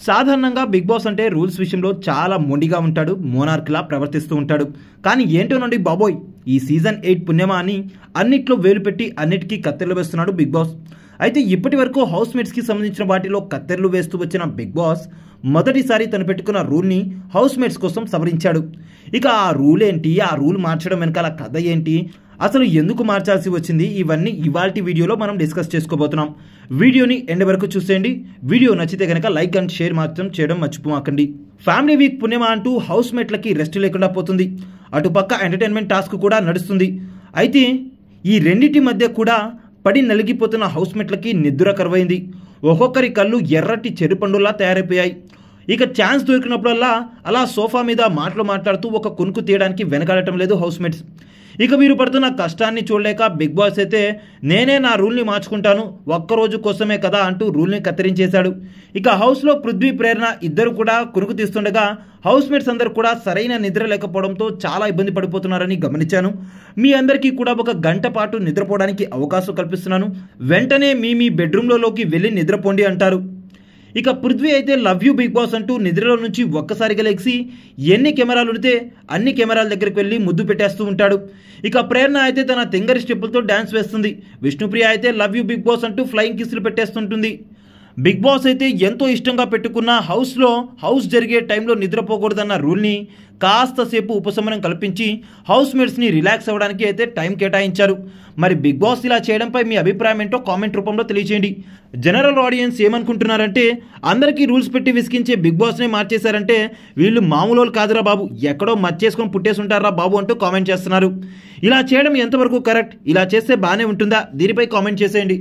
సాధారణంగా big boss అంటే rules విషయంలో చాలా మొండిగా ఉంటాడు, మోనార్క్లా ప్రవర్తిస్తూ ఉంటాడు. కానీ ఏంటో నుండి బాబోయ్, ఈ సీజన్ 8 పుణ్యమా అని అన్నిట్లో వేలు పెట్టి అన్నిటికీ కత్తెర్లు వేస్తున్నాడు బిగ్ బాస్. అయితే ఇప్పటి వరకు హౌస్ మేట్స్కి సంబంధించిన వాటిలో కత్తెర్లు వేస్తూ వచ్చిన బిగ్ బాస్ మొదటిసారి తను పెట్టుకున్న రూల్ని హౌస్ మేట్స్ కోసం సవరించాడు. ఇక ఆ రూల్ ఏంటి, ఆ రూల్ మార్చడం వెనకాల కథ ఏంటి, అసలు ఎందుకు మార్చాల్సి వచ్చింది, ఇవన్నీ ఇవాల్టి వీడియోలో మనం డిస్కస్ చేసుకోబోతున్నాం. వీడియోని ఎండ్ వరకు చూసేయండి. వీడియో నచ్చితే కనుక లైక్ అండ్ షేర్ మాత్రం చేయడం మర్చిపోమాకండి. ఫ్యామిలీ వీక్ పుణ్యమా అంటూ హౌస్ మేట్లకి రెస్ట్ లేకుండా పోతుంది. అటుపక్క ఎంటర్టైన్మెంట్ టాస్క్ కూడా నడుస్తుంది. అయితే ఈ రెండింటి మధ్య కూడా పడి నలిగిపోతున్న హౌస్ మేట్లకి నిద్ర కరువైంది. ఒక్కొక్కరి కళ్ళు ఎర్రటి చెరుపండులా తయారైపోయాయి. ఇక ఛాన్స్ దొరికినప్పుడల్లా అలా సోఫా మీద మాట్లాడుతూ ఒక కొనుక్కు తీయడానికి వెనకాడటం లేదు హౌస్ మేట్స్. ఇక వీరు పడుతున్న కష్టాన్ని చూడలేక బిగ్ బాస్ అయితే నేనే నా రూల్ని మార్చుకుంటాను, ఒక్కరోజు కోసమే కదా అంటూ రూల్ని కత్తిరించేశాడు. ఇక హౌస్లో పృథ్వీ, ప్రేరణ ఇద్దరు కూడా కొనుక్కు తీస్తుండగా హౌస్ మేట్స్ అందరూ కూడా సరైన నిద్ర లేకపోవడంతో చాలా ఇబ్బంది పడిపోతున్నారని గమనించాను. మీ అందరికీ కూడా ఒక గంట పాటు నిద్రపోవడానికి అవకాశం కల్పిస్తున్నాను, వెంటనే మీ బెడ్రూమ్లోకి వెళ్ళి నిద్రపోండి అంటారు. ఇక పృథ్వీ అయితే లవ్ యూ బిగ్ బాస్ అంటూ నిద్రలో నుంచి ఒక్కసారిగా లెగిసి ఎన్ని కెమెరాలు ఉంటే అన్ని కెమెరాల దగ్గరికి వెళ్ళి ముద్దు పెట్టేస్తూ ఉంటాడు. ఇక ప్రేరణ అయితే తన తెంగరి స్టెప్పులతో డ్యాన్స్ వేస్తుంది. విష్ణుప్రియ అయితే లవ్ యూ బిగ్ బాస్ అంటూ ఫ్లయింగ్ కిస్సులు పెట్టేస్తుంటుంది. బిగ్ బాస్ అయితే ఎంతో ఇష్టంగా పెట్టుకున్న హౌస్ జరిగే టైంలో నిద్రపోకూడదన్న రూల్ని కాస్తసేపు ఉపశమనం కల్పించి హౌస్ మేట్స్ని రిలాక్స్ అవ్వడానికి అయితే టైం కేటాయించారు. మరి బిగ్ బాస్ ఇలా చేయడంపై మీ అభిప్రాయం ఏంటో కామెంట్ రూపంలో తెలియజేయండి. జనరల్ ఆడియన్స్ ఏమనుకుంటున్నారంటే అందరికీ రూల్స్ పెట్టి విసిగించే బిగ్ బాస్నే మార్చేశారంటే వీళ్ళు మామూలు వాళ్ళు కాదురా బాబు, ఎక్కడో మర్చేసుకొని పుట్టేసి ఉంటారా బాబు అంటూ కామెంట్ చేస్తున్నారు. ఇలా చేయడం ఎంతవరకు కరెక్ట్, ఇలా చేస్తే బాగానే ఉంటుందా, దీనిపై కామెంట్ చేసేయండి.